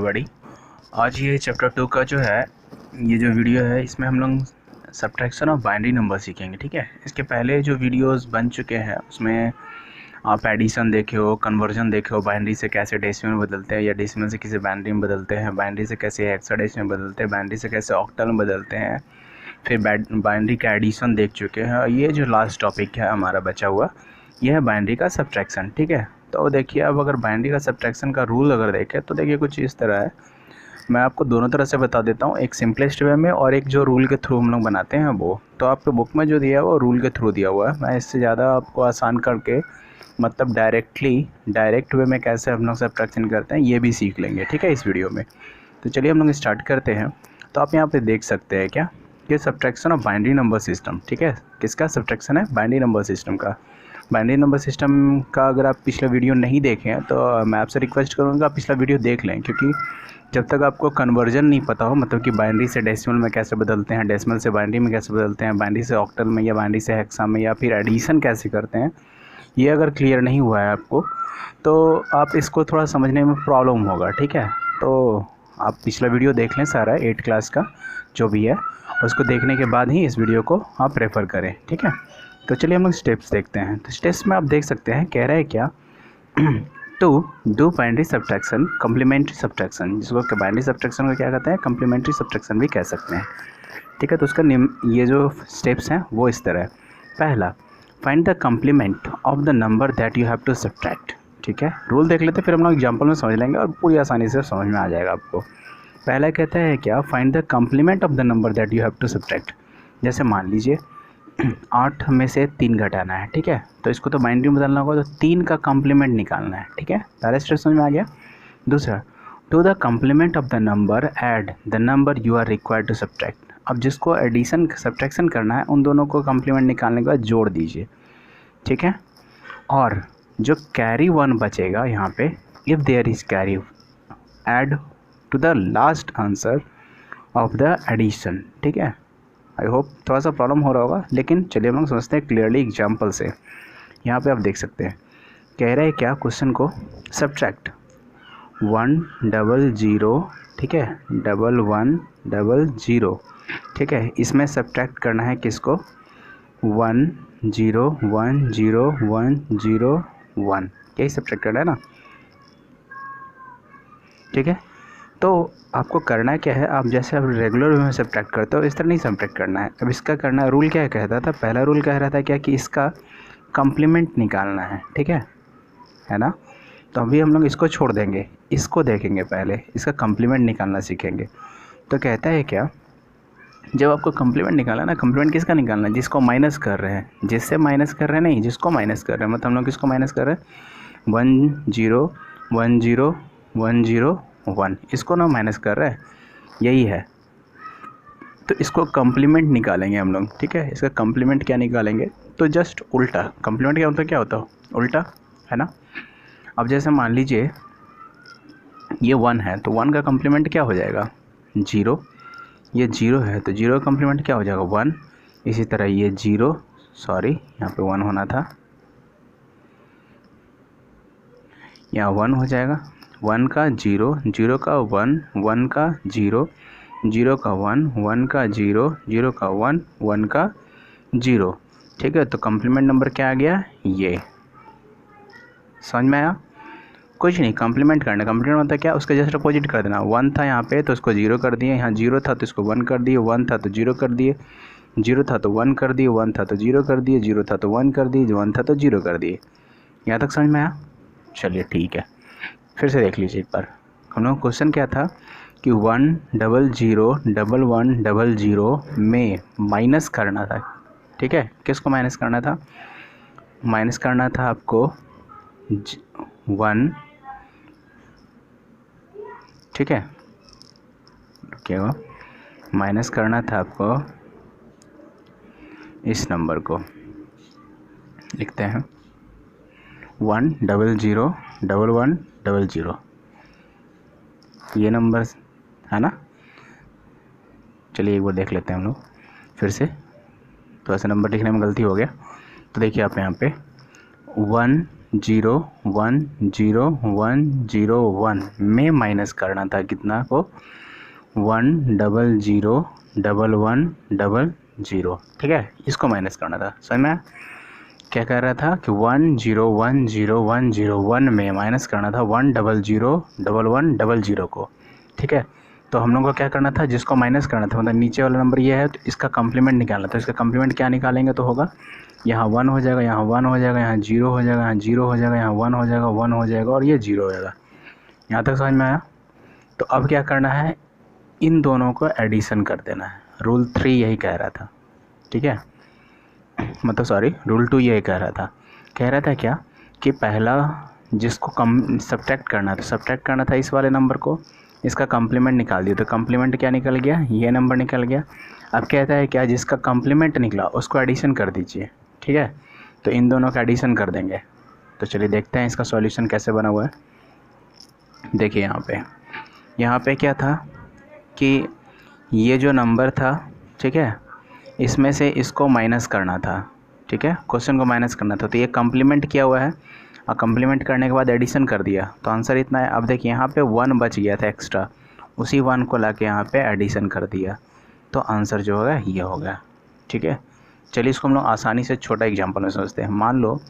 Everybody. आज ये chapter 2 का जो है ये जो वीडियो है इसमें हम लोग सब्ट्रैक्शन ऑफ बाइनरी नंबर सीखेंगे। ठीक है, इसके पहले जो वीडियोस बन चुके हैं उसमें आप एडिशन देखे हो, कन्वर्जन देखे हो, बाइनरी से कैसे डेसिमल में बदलते हैं या डेसिमल से किसी बाइनरी में बदलते हैं, बाइनरी से कैसे हेक्साडेसिमल में बदलते हैं, बाइनरी से कैसे ऑक्टल में बदलते हैं, फिर बाइनरी का एडिशन देख चुके हैं। और ये जो लास्ट टॉपिक है हमारा बचा हुआ ये है बाइनरी का सब्ट्रैक्शन। ठीक है, तो देखिए अब अगर बाइनरी का सब्ट्रैक्शन का रूल अगर देखें तो देखिए कुछ इस तरह है। मैं आपको दोनों तरह से बता देता हूँ, एक सिंपलेस्ट वे में और एक जो रूल के थ्रू हम लोग बनाते हैं वो। तो आपके बुक में जो दिया है वो रूल के थ्रू दिया हुआ है। मैं इससे ज़्यादा आपको आसान करके मतलब डायरेक्ट वे में कैसे हम लोग सब्ट्रैक्शन करते हैं ये भी सीख लेंगे। ठीक है, इस वीडियो में। तो चलिए हम लोग स्टार्ट करते हैं। तो आप यहाँ पे देख सकते हैं क्या, ये subtraction of binary number system. ठीक है, किसका सब्ट्रैक्शन है? बाइनरी नंबर सिस्टम का। बाइनरी नंबर सिस्टम का अगर आप पिछला वीडियो नहीं देखे हैं तो मैं आपसे रिक्वेस्ट करूँगा आप पिछला वीडियो देख लें, क्योंकि जब तक आपको कन्वर्जन नहीं पता हो, मतलब कि बाइनरी से डेसिमल में कैसे बदलते हैं, डेसिमल से बाइनरी में कैसे बदलते हैं, बाइनरी से ऑक्टल में या बाइनरी से हेक्सा में, या फिर एडिशन कैसे करते हैं, ये अगर क्लियर नहीं हुआ है आपको तो आप इसको थोड़ा समझने में प्रॉब्लम होगा। ठीक है, तो आप पिछला वीडियो देख लें सारा 8 क्लास का जो भी है, उसको देखने के बाद ही इस वीडियो को आप रेफ़र करें। ठीक है, तो चलिए हम लोग स्टेप्स देखते हैं। तो स्टेप्स में आप देख सकते हैं कह रहा है क्या to do binary subtraction complementary subtraction, जिसको बाइनरी सब्ट्रैक्शन को क्या कहते हैं, कम्प्लीमेंट्री सब्ट्रैक्शन भी कह सकते हैं। ठीक है, तो उसका ये जो स्टेप्स हैं वो इस तरह है। पहला, find the complement of the number that you have to subtract. ठीक है, रूल देख लेते फिर हम लोग एग्जाम्पल में समझ लेंगे और पूरी आसानी से समझ में आ जाएगा आपको। पहला कहता है क्या, find the complement of the number that you have to subtract. जैसे मान लीजिए 8 में से 3 घटाना है। ठीक है, तो इसको तो बाइनरी में बदलना होगा, तो 3 का कम्प्लीमेंट निकालना है। ठीक है, पहला स्टेप समझ में आ गया। दूसरा, to the complement of the number add the number you are required to subtract. अब जिसको एडिशन सब्ट्रैक्शन करना है उन दोनों को कम्प्लीमेंट निकालने के बाद जोड़ दीजिए। ठीक है, और जो कैरी 1 बचेगा यहाँ पे, if there is carry, add to the last answer of the addition. ठीक है, आई होप थोड़ा सा प्रॉब्लम हो रहा होगा, लेकिन चलिए हम लोग समझते हैं क्लियरली एग्जाम्पल से। यहाँ पे आप देख सकते हैं कह रहे हैं क्या, क्वेश्चन को सब्ट्रैक्ट 100। ठीक है, 1100। ठीक है, इसमें सब्ट्रैक्ट करना है किसको, 1 0 1 0 1 0 1, यही सब्ट्रैक्ट करना है ना। ठीक है, तो आपको करना क्या है, आप जैसे आप रेगुलर वे में सब्ट्रैक्ट करते हो इस तरह नहीं सब्ट्रैक्ट करना है। अब इसका करना है, रूल क्या कहता था, पहला रूल कह रहा था क्या कि इसका कम्प्लीमेंट निकालना है। ठीक है ना। तो अभी हम लोग इसको छोड़ देंगे, इसको देखेंगे, पहले इसका कम्प्लीमेंट निकालना सीखेंगे। तो कहता है क्या, जब आपको कम्प्लीमेंट निकालना ना, कम्प्लीमेंट किसका निकालना है, जिसको माइनस कर रहे हैं, जिससे माइनस कर रहे हैं नहीं, जिसको माइनस कर रहे हैं। मतलब हम लोग किसको माइनस कर रहे हैं, 1 0 1 0 1 0 1, इसको ना माइनस कर रहे हैं, यही है। तो इसको कम्प्लीमेंट निकालेंगे हम लोग। ठीक है, इसका कम्प्लीमेंट क्या निकालेंगे, तो जस्ट उल्टा। कम्प्लीमेंट क्या होता है, क्या होता है, उल्टा, है ना। अब जैसे मान लीजिए ये 1 है तो 1 का कम्प्लीमेंट क्या हो जाएगा, 0। ये 0 है तो 0 का कम्प्लीमेंट क्या हो जाएगा, 1। इसी तरह ये 0, सॉरी यहाँ पे 1 होना था, यहाँ 1 हो जाएगा। 1 का 0, 0 का 1, 1 का 0, 0 का 1, 1 का 0, 0 का 1, 1 का 0। ठीक है, तो कम्प्लीमेंट नंबर क्या आ गया, ये। समझ में आया? कुछ नहीं, कम्प्लीमेंट करना, कम्प्लीमेंट मतलब क्या, उसका जस्ट अपोजिट कर देना। 1 था यहाँ पे तो उसको 0 कर दिए, यहाँ 0 था तो इसको 1 कर दिए, 1 था तो 0 कर दिए, 0 था तो 1 कर दिए, 1 था तो 0 कर दिए, 0 था तो 1 कर दिए, 1 था तो 0 कर दिए। यहाँ तक समझ में आया? चलिए ठीक है, फिर से देख लीजिए एक बार। हम लोग क्वेश्चन क्या था कि 1 0 0 1 1 0 0 में माइनस करना था। ठीक है, किसको माइनस करना था, माइनस करना था आपको 1। ठीक है, क्या माइनस करना था आपको इस नंबर को, लिखते हैं 1 0 0 1 1 0 0, ये नंबर है ना। चलिए एक बार देख लेते हैं हम लोग फिर से, तो ऐसा नंबर लिखने में गलती हो गया। तो देखिए आप यहाँ पे 1 1 में माइनस करना था कितना को 1001100, ठीक है, इसको माइनस करना था। समझ में क्या कह रहा था कि 1010101 में माइनस करना था 1001100 को, ठीक है। तो हम लोग को क्या करना था, जिसको माइनस करना था, मतलब नीचे वाला नंबर ये है तो इसका कम्प्लीमेंट निकालना था। इसका कम्प्लीमेंट क्या निकालेंगे तो होगा यहाँ 1 हो जाएगा, यहाँ 1 हो जाएगा, यहाँ 0 हो जाएगा, यहाँ 0 हो जाएगा, यहाँ 1 हो जाएगा, 1 हो जाएगा और ये 0 हो जाएगा। यहाँ तक समझ में आया। तो अब क्या करना है, इन दोनों को एडिशन कर देना है। रूल 3 यही कह रहा था, ठीक है, मतलब सॉरी रूल 2 यही कह रहा था क्या कि पहला जिसको सब्ट्रैक्ट करना था, सब्ट्रैक्ट करना था इस वाले नंबर को, इसका कम्प्लीमेंट निकाल दिया। तो कम्प्लीमेंट क्या निकल गया, ये नंबर निकल गया। अब कहता है क्या, जिसका कम्प्लीमेंट निकला उसको एडिशन कर दीजिए, ठीक है। तो इन दोनों का एडिशन कर देंगे। तो चलिए देखते हैं इसका सॉल्यूशन कैसे बना हुआ है। देखिए यहाँ पे क्या था कि ये जो नंबर था, ठीक है, इसमें से इसको माइनस करना था, ठीक है, क्वेश्चन को माइनस करना था। तो ये कम्प्लीमेंट किया हुआ है और कम्प्लीमेंट करने के बाद एडिशन कर दिया तो आंसर इतना है। अब देखिए यहाँ पे 1 बच गया था एक्स्ट्रा, उसी 1 को लाके यहाँ पे एडिशन कर दिया तो आंसर जो होगा ये होगा, ठीक है। चलिए इसको हम लोग आसानी से छोटा एग्जांपल में समझते हैं। मान लो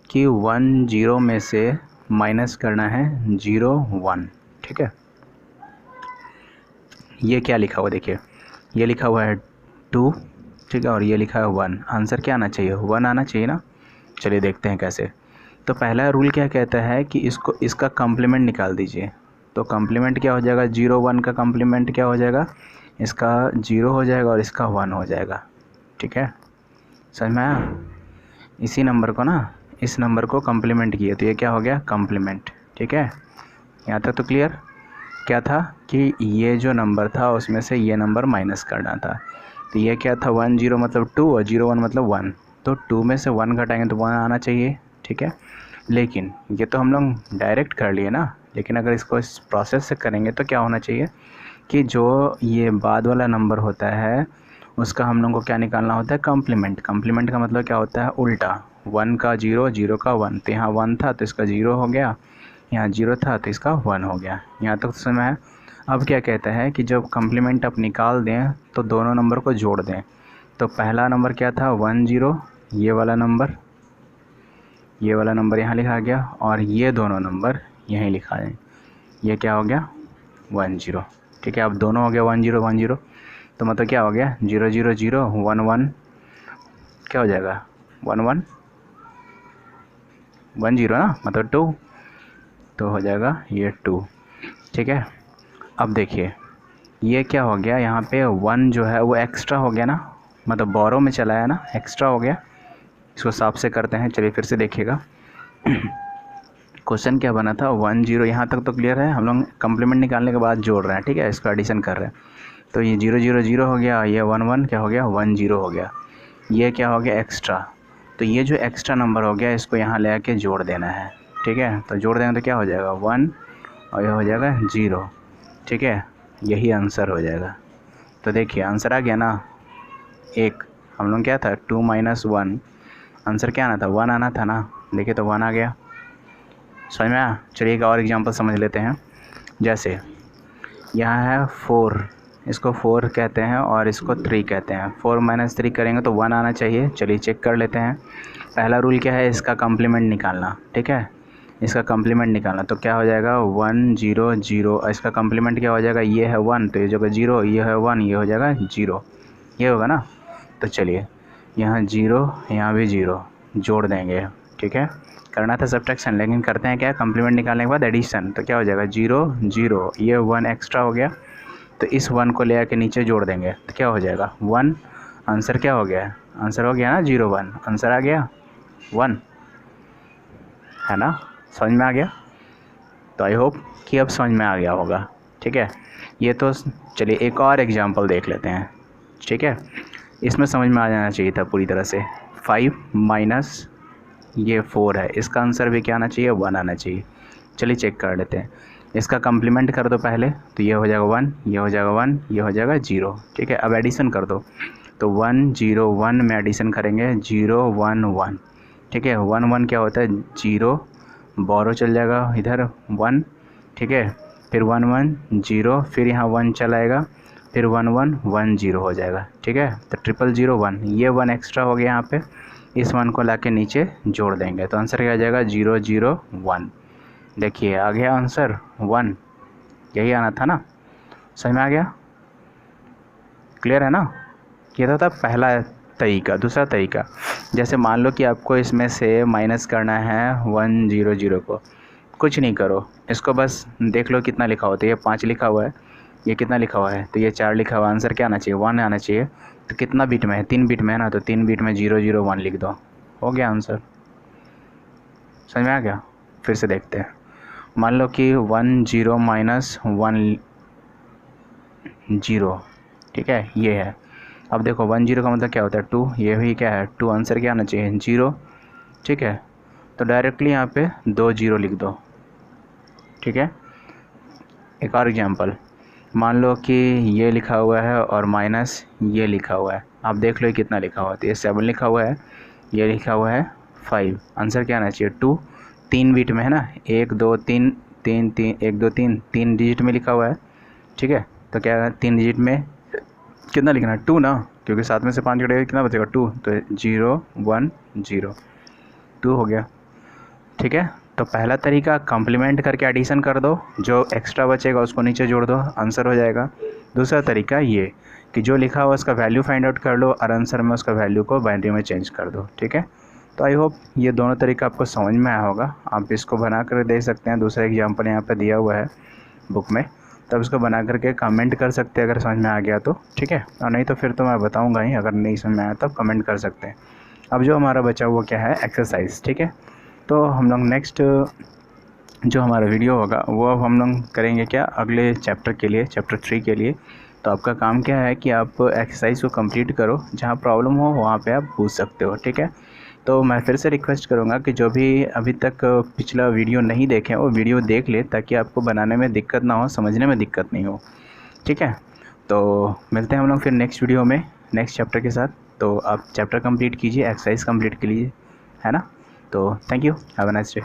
कि 1 0 में से माइनस करना है 0 1, ठीक है। ये क्या लिखा हुआ, देखिए ये लिखा हुआ है 2, ठीक है, और ये लिखा है 1। आंसर क्या आना चाहिए, 1 आना चाहिए ना। चलिए देखते हैं कैसे। तो पहला रूल क्या कहता है कि इसका कम्प्लीमेंट निकाल दीजिए। तो कम्प्लीमेंट क्या हो जाएगा, 0 1 का कम्प्लीमेंट क्या हो जाएगा, इसका 0 हो जाएगा और इसका 1 हो जाएगा, ठीक है। समझ में आया। इसी नंबर को ना, इस नंबर को कम्प्लीमेंट किए तो ये क्या हो गया, कम्प्लीमेंट, ठीक है। यहाँ तक तो क्लियर। क्या था कि ये जो नंबर था उसमें से ये नंबर माइनस करना था। तो ये क्या था, 1 0 मतलब 2 और 0 1 मतलब 1। तो 2 में से 1 घटाएंगे तो 1 आना चाहिए, ठीक है। लेकिन ये तो हम लोग डायरेक्ट कर लिए ना, लेकिन अगर इसको इस प्रोसेस से करेंगे तो क्या होना चाहिए कि जो ये बाद वाला नंबर होता है उसका हम लोग को क्या निकालना होता है, कम्प्लीमेंट। कम्प्लीमेंट का मतलब क्या होता है, उल्टा। 1 का 0, 0 का 1। तो यहाँ 1 था तो इसका 0 हो गया, यहाँ 0 था तो इसका 1 हो गया। यहाँ तक तो समय है। अब क्या कहता है कि जब कम्प्लीमेंट आप निकाल दें तो दोनों नंबर को जोड़ दें। तो पहला नंबर क्या था, 1 0, ये वाला नंबर यहाँ लिखा गया और ये दोनों नंबर यहीं लिखा है। ये क्या हो गया, 1 0, ठीक है। अब दोनों हो गया 1 0 1 0। तो मतलब क्या हो गया, 0 0 0 1 1, क्या हो जाएगा 1 1 1 0 ना, मतलब 2, तो हो जाएगा ये 2, ठीक है। अब देखिए ये क्या हो गया, यहाँ पे 1 जो है वो एक्स्ट्रा हो गया ना, मतलब बोरो में चला है ना, एक्स्ट्रा हो गया। इसको साफ से करते हैं, चलिए फिर से देखिएगा। क्वेश्चन क्या बना था, 1 0, यहाँ तक तो क्लियर है। हम लोग कम्प्लीमेंट निकालने के बाद जोड़ रहे हैं, ठीक है, इसको एडिशन कर रहे हैं। तो ये 0 0 0 हो गया, ये 1 1 क्या हो गया, 1 0 हो गया। ये क्या हो गया, एक्स्ट्रा। तो ये जो एक्स्ट्रा नंबर हो गया इसको यहाँ ले आके जोड़ देना है, ठीक है। तो जोड़ देंगे तो क्या हो जाएगा, 1 और यह हो जाएगा 0, ठीक है। यही आंसर हो जाएगा। तो देखिए आंसर आ गया ना, एक हम लोग क्या था 2 - 1, आंसर क्या आना था, 1 आना था ना। देखिए तो 1 आ गया। समझ में आया। चलिए एक और एग्जांपल समझ लेते हैं। जैसे यहाँ है 4, इसको 4 कहते हैं और इसको 3 कहते हैं। 4 - 3 करेंगे तो 1 आना चाहिए। चलिए चेक कर लेते हैं। पहला रूल क्या है, इसका कम्प्लीमेंट निकालना, ठीक है, इसका कम्प्लीमेंट निकालना। तो क्या हो जाएगा 1 0 0, इसका कम्प्लीमेंट क्या हो जाएगा, ये है 1 तो ये जगह 0, ये है 1, ये हो जाएगा 0, ये होगा ना। तो चलिए यहाँ 0, यहाँ भी 0 जोड़ देंगे, ठीक है। करना था सब्ट्रैक्शन, लेकिन करते हैं क्या, कम्प्लीमेंट निकालने के बाद एडिशन। तो क्या हो जाएगा 0 0, ये 1 एक्स्ट्रा हो गया तो इस 1 को ले आके नीचे जोड़ देंगे तो क्या हो जाएगा 1। आंसर क्या हो गया, आंसर हो गया ना 0 1, आंसर आ गया 1, है ना। समझ में आ गया। तो आई होप कि अब समझ में आ गया होगा, ठीक है। ये तो चलिए एक और एग्जांपल देख लेते हैं, ठीक है। इसमें समझ में आ जाना चाहिए था पूरी तरह से। 5 - ये 4 है, इसका आंसर भी क्या आना चाहिए, 1 आना चाहिए। चलिए चेक कर लेते हैं। इसका कम्प्लीमेंट कर दो पहले, तो ये हो जाएगा 1, ये हो जाएगा 1, ये हो जाएगा 0, ठीक है। अब एडिशन कर दो, तो 1 0 1 में एडिशन करेंगे 0 1 1, ठीक है। 1 1 क्या होता है 0 बोरो चल जाएगा इधर 1, ठीक है, फिर 1 1 0, फिर यहाँ 1 चलाएगा, फिर 1 1 1 0 हो जाएगा, ठीक है। तो 0 0 1, ये 1 एक्स्ट्रा हो गया यहाँ पे, इस 1 को ला के नीचे जोड़ देंगे तो आंसर क्या आ जाएगा 0 0 1। देखिए आ गया आंसर 1, यही आना था ना, समझ में आ गया, क्लियर है ना। ये तो था पहला तरीका। दूसरा तरीका, जैसे मान लो कि आपको इसमें से माइनस करना है 1 0 0 को, कुछ नहीं करो, इसको बस देख लो कितना लिखा हुआ, तो ये 5 लिखा हुआ है, ये कितना लिखा हुआ है, तो ये 4 लिखा हुआ है, आंसर क्या आना चाहिए 1 आना चाहिए। तो कितना बिट में है, 3 बिट में है ना, तो 3 बिट में 0 0 1 लिख दो, हो गया आंसर, समझ में आ गया। फिर से देखते हैं, मान लो कि 1 0 माइनस 1 0, ठीक है, ये है। अब देखो 1 0 का मतलब क्या होता है 2, ये भी क्या है 2, आंसर क्या आना चाहिए 0, ठीक है। तो डायरेक्टली यहाँ पे 2 0 लिख दो, ठीक है। एक और एग्जांपल, मान लो कि ये लिखा हुआ है और माइनस ये लिखा हुआ है, आप देख लो ये कितना लिखा हुआ है, तो ये 7 लिखा हुआ है, ये लिखा हुआ है 5, आंसर क्या आना चाहिए 2, 3 बिट में है ना, 1 2 3 3 3 1 2 3 3 डिजिट में लिखा हुआ है, ठीक है। तो क्या है 3 डिजिट में कितना लिखना है 2 ना, क्योंकि 7 में से 5 कटेगा कितना बचेगा 2, तो 0 1 0 2 हो गया, ठीक है। तो पहला तरीका कंप्लीमेंट करके एडिशन कर दो, जो एक्स्ट्रा बचेगा उसको नीचे जोड़ दो, आंसर हो जाएगा। दूसरा तरीका ये कि जो लिखा हुआ उसका वैल्यू फाइंड आउट कर लो और आंसर में उसका वैल्यू को बाइनरी में चेंज कर दो, ठीक है। तो आई होप ये दोनों तरीका आपको समझ में आया होगा, आप इसको बना कर देख सकते हैं। दूसरा एग्जाम्पल यहाँ पर दिया हुआ है बुक में, तब इसको बना करके कमेंट कर सकते हैं अगर समझ में आ गया तो, ठीक है, और नहीं तो फिर तो मैं बताऊँगा ही, अगर नहीं समझ में आया तब कमेंट कर सकते हैं। अब जो हमारा बचा हुआ क्या है एक्सरसाइज, ठीक है। तो हम लोग नेक्स्ट जो हमारा वीडियो होगा वो अब हम लोग करेंगे क्या अगले चैप्टर के लिए, चैप्टर 3 के लिए। तो आपका काम क्या है कि आप एक्सरसाइज को कंप्लीट करो, जहाँ प्रॉब्लम हो वहाँ पे आप पूछ सकते हो, ठीक है। तो मैं फिर से रिक्वेस्ट करूँगा कि जो भी अभी तक पिछला वीडियो नहीं देखे वो वीडियो देख ले, ताकि आपको बनाने में दिक्कत ना हो, समझने में दिक्कत नहीं हो, ठीक है। तो मिलते हैं हम लोग फिर नेक्स्ट वीडियो में नेक्स्ट चैप्टर के साथ। तो आप चैप्टर कंप्लीट कीजिए, एक्सरसाइज कंप्लीट कीजिए, है ना। तो thank you, have a nice day.